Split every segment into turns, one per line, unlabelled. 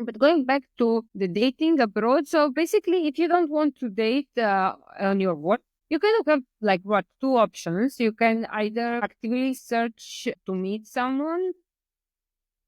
But going back to the dating abroad, so basically, if you don't want to date on your work, you kind of have like what two options. You can either actively search to meet someone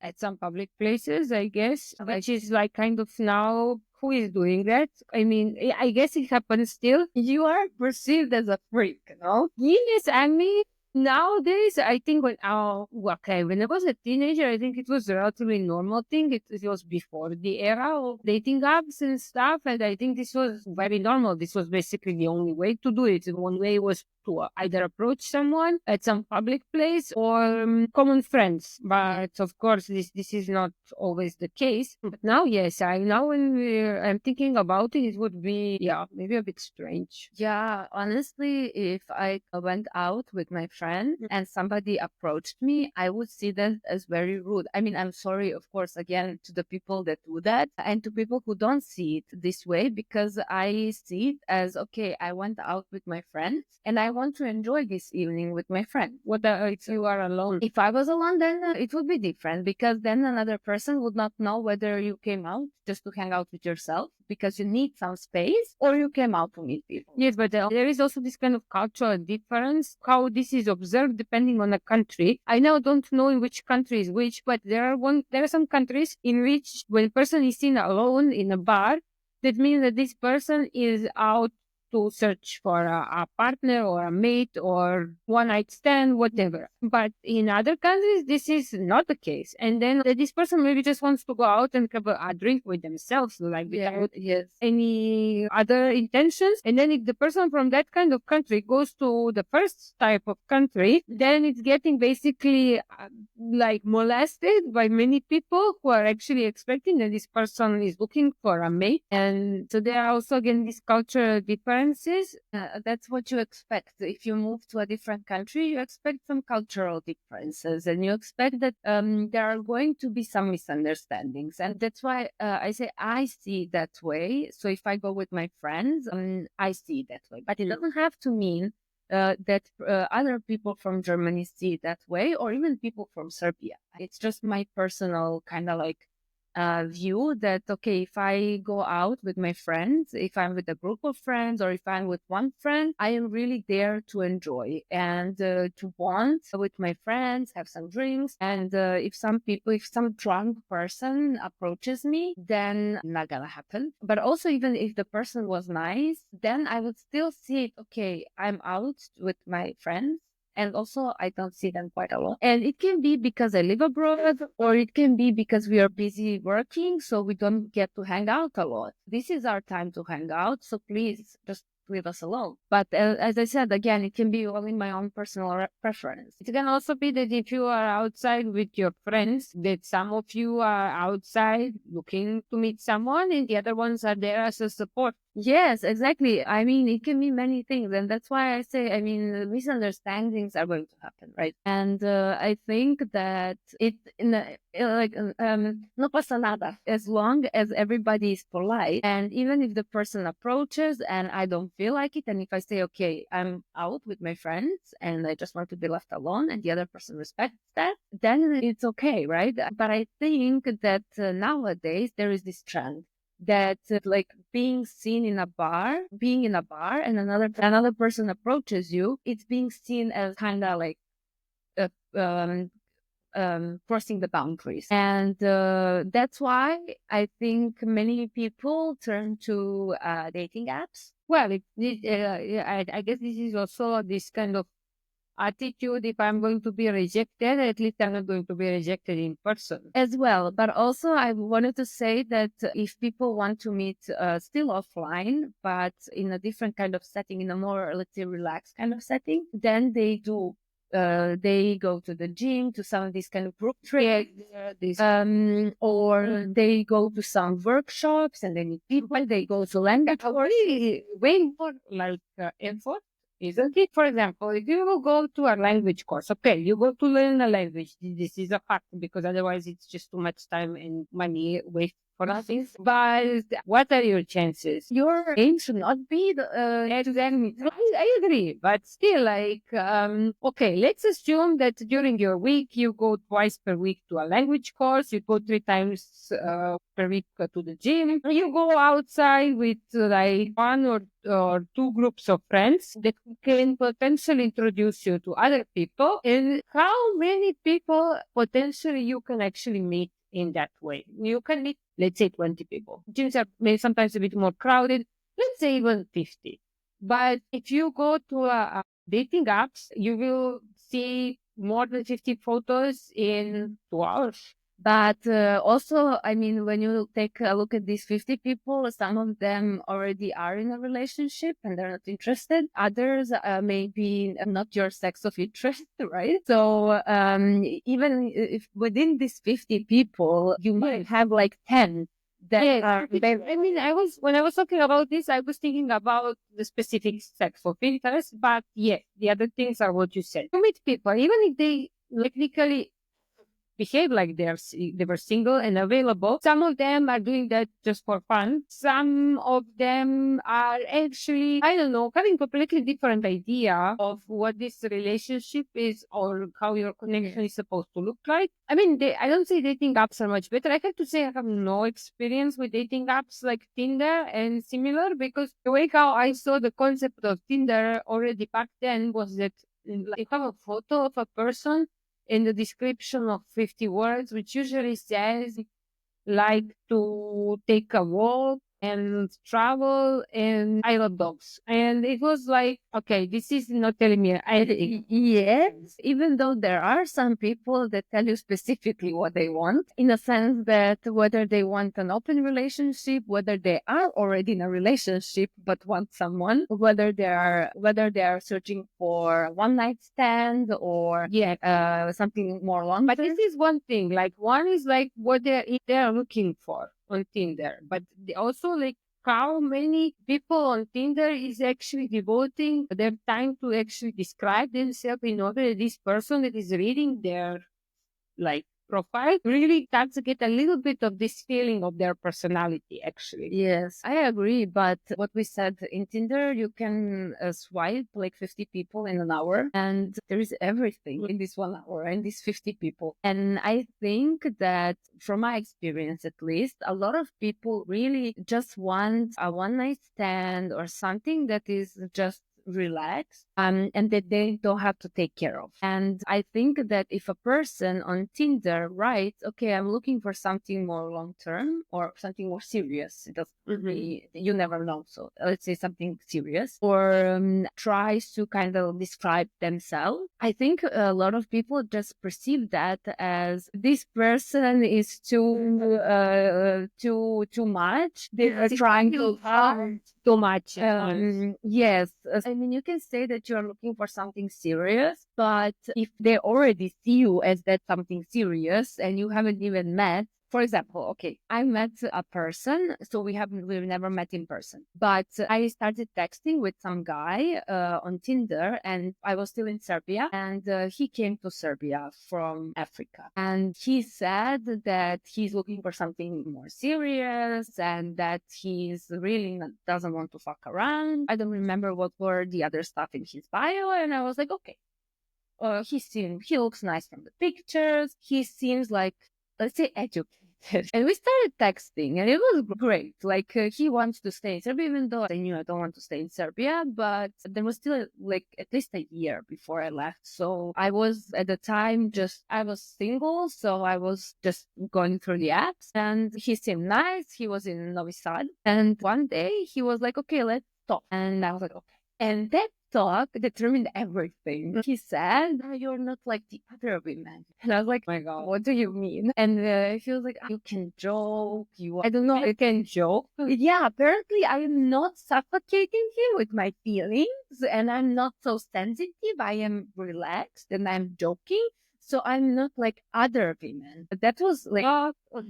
at some public places, I guess, which is like kind of now who is doing that? I mean, I guess it happens still. You are perceived as a freak, no? Yes, I mean, nowadays, I think when I was a teenager, I think it was a relatively normal thing. It was before the era of dating apps and stuff. And I think this was very normal. This was basically the only way to do it. One way was to either approach someone at some public place or common friends. But of course, this is not always the case. But now, yes, I now when I'm thinking about it, it would be maybe a bit strange.
Yeah, honestly, if I went out with my friend and somebody approached me, I would see that as very rude. I mean, I'm sorry, of course, again, to the people that do that and to people who don't see it this way, because I see it as, okay, I went out with my friend and I want to enjoy this evening with my friend.
What if you are alone?
If I was alone, then it would be different, because then another person would not know whether you came out just to hang out with yourself because you need some space, or you came out to meet people.
Yes, but there is also this kind of cultural difference, how this is observed depending on a country. I now don't know in which country is which, but there are some countries in which when a person is seen alone in a bar, that means that this person is out to search for a partner or a mate or one night stand, whatever. But in other countries, this is not the case. And then this person maybe just wants to go out and have a drink with themselves, like without any other intentions. And then if the person from that kind of country goes to the first type of country, then it's getting basically like molested by many people who are actually expecting that this person is looking for a mate. And so there are also again these cultural differences.
That's what you expect. If you move to a different country, you expect some cultural differences, and you expect that there are going to be some misunderstandings. And that's why I say I see that way. So if I go with my friends, I see that way. But it doesn't have to mean that other people from Germany see it that way, or even people from Serbia. It's just my personal kind of like view that, okay, if I go out with my friends, if I'm with a group of friends, or if I'm with one friend, I am really there to enjoy and to bond with my friends, have some drinks. And if some drunk person approaches me, then not gonna happen. But also, even if the person was nice, then I would still see it, okay, I'm out with my friends. And also, I don't see them quite a lot. And it can be because I live abroad, or it can be because we are busy working, so we don't get to hang out a lot. This is our time to hang out, so please just leave us alone. But as I said, again, it can be only my own personal preference.
It can also be that if you are outside with your friends, that some of you are outside looking to meet someone and the other ones are there as a support.
Yes, exactly. I mean, it can be many things. And that's why I say, I mean, misunderstandings are going to happen, right? And I think that no pasa nada, as long as everybody is polite. And even if the person approaches and I don't feel like it, and if I say, okay, I'm out with my friends and I just want to be left alone, and the other person respects that, then it's okay, right? But I think that nowadays there is this trend that like being in a bar and another person approaches you, it's being seen as kind of like uh, crossing the boundaries. And that's why I think many people turn to dating apps.
Well, I guess this is also this kind of attitude. If I'm going to be rejected, at least I'm not going to be rejected in person
as well. But also, I wanted to say that if people want to meet still offline, but in a different kind of setting, in a more, let's say, relaxed kind of setting, then they do. They go to the gym, to some of these kind of group trips, or they go to some workshops and they meet people. They go to language
way more like effort, isn't it? For example, if you go to a language course, okay, you go to learn a language. This is a fact, because otherwise it's just too much time and money for nothing. But what are your chances? Your aim should not be exactly. I agree, but still, okay, let's assume that during your week you go twice per week to a language course, you go 3 times per week to the gym, you go outside with like one or two groups of friends that can potentially introduce you to other people, and how many people potentially you can actually meet in that way. You can meet, let's say, 20 people. Gyms are maybe sometimes a bit more crowded, let's say even 50. But if you go to a dating apps, you will see more than 50 photos in 2 hours.
But also, I mean, when you take a look at these 50 people, some of them already are in a relationship and they're not interested. Others maybe not your sex of interest, right? So even if within these 50 people, you might have like 10 that are.
I mean, when I was talking about this, I was thinking about the specific sex of interest, but yeah, the other things are what you said. You meet people, even if they technically behave like they were single and available. Some of them are doing that just for fun. Some of them are actually, I don't know, having completely different idea of what this relationship is or how your connection is supposed to look like. I mean, I don't say dating apps are much better. I have to say I have no experience with dating apps like Tinder and similar, because the way how I saw the concept of Tinder already back then was that like, you have a photo of a person in the description of 50 words, which usually says like to take a walk and travel, and I love dogs. And it was like, okay, this is not telling me anything.
Yes, even though there are some people that tell you specifically what they want, in a sense that whether they want an open relationship, whether they are already in a relationship but want someone, whether they are searching for a one night stand or something more long.
But this is one thing. Like one is like what they're looking for on Tinder, but also like how many people on Tinder is actually devoting their time to actually describe themselves in order that this person that is reading their like profile really starts to get a little bit of this feeling of their personality actually.
Yes, I agree. But what we said in Tinder, you can swipe like 50 people in an hour, and there is everything in this 1 hour and these 50 people. And I think that from my experience, at least, a lot of people really just want a one night stand or something that is just relax and that they don't have to take care of. And I think that if a person on Tinder writes, okay, I'm looking for something more long term or something more serious, it doesn't really, you never know. So let's say something serious, or tries to kind of describe themselves, I think a lot of people just perceive that as this person is too much. They're trying to hard
Too much.
yes. I mean, you can say that you're looking for something serious, but if they already see you as that something serious and you haven't even met, for example, okay, I met a person, so we've never met in person, but I started texting with some guy on Tinder, and I was still in Serbia, and he came to Serbia from Africa, and he said that he's looking for something more serious and that he's really doesn't want to fuck around. I don't remember what were the other stuff in his bio, and I was like, okay. He looks nice from the pictures. He seems like, let's say, educated. And we started texting, and it was great. Like, he wants to stay in Serbia, even though I knew I don't want to stay in Serbia, but there was still like at least a year before I left. So I was at the time I was single, so I was just going through the apps, and he seemed nice. He was in Novi Sad, and one day he was like, okay, let's talk. And I was like, okay. And that talk determined everything. He said, "Oh, you're not like the other women." And I was like,
Oh my God.
what do you mean? And he was like, you can joke. I don't know.
You can joke.
Yeah, apparently I'm not suffocating him with my feelings, and I'm not so sensitive. I am relaxed and I'm joking. So I'm not like other women. That was like,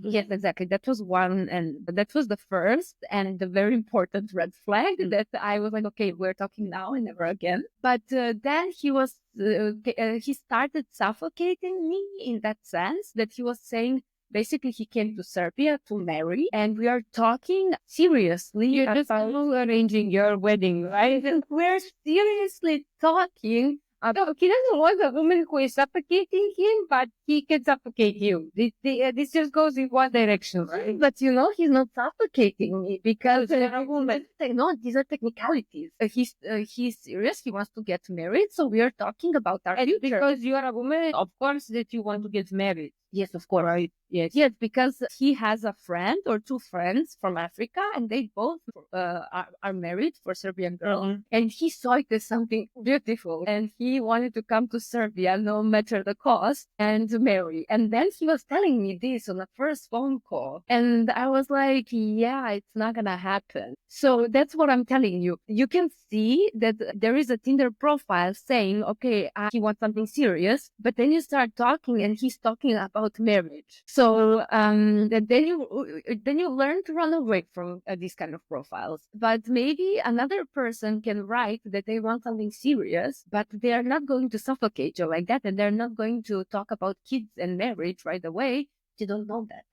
yes, exactly. That was one, and that was the first and the very important red flag that I was like, okay, we're talking now and never again. But then he started suffocating me in that sense that he was saying, Basically, he came to Serbia to marry, and we are talking seriously.
You're just arranging your wedding, right?
We're seriously talking.
No, he doesn't want a woman who is suffocating him, but he can suffocate you. This just goes in one direction, right?
But he's not suffocating me because
you're a woman.
No, these are technicalities. He's serious. He wants to get married, so we are talking about our
And
future.
because you are a woman, of course, that you want to get married.
Yes, of course.
Right. Yes.
Yes, because he has a friend or two friends from Africa, and they both are married for Serbian girl.
Mhm.
And he saw it as something beautiful, and he wanted to come to Serbia no matter the cost and to marry. And then he was telling me this on the first phone call, and I was like, "Yeah, it's not gonna happen." So that's what I'm telling you. You can see that there is a Tinder profile saying, "Okay, he wants something serious," but then you start talking, and he's talking about marriage. So then you learn to run away from these kind of profiles. But maybe another person can write that they want something serious, but they are not going to suffocate you like that, and they're not going to talk about kids and marriage right away. You don't know that.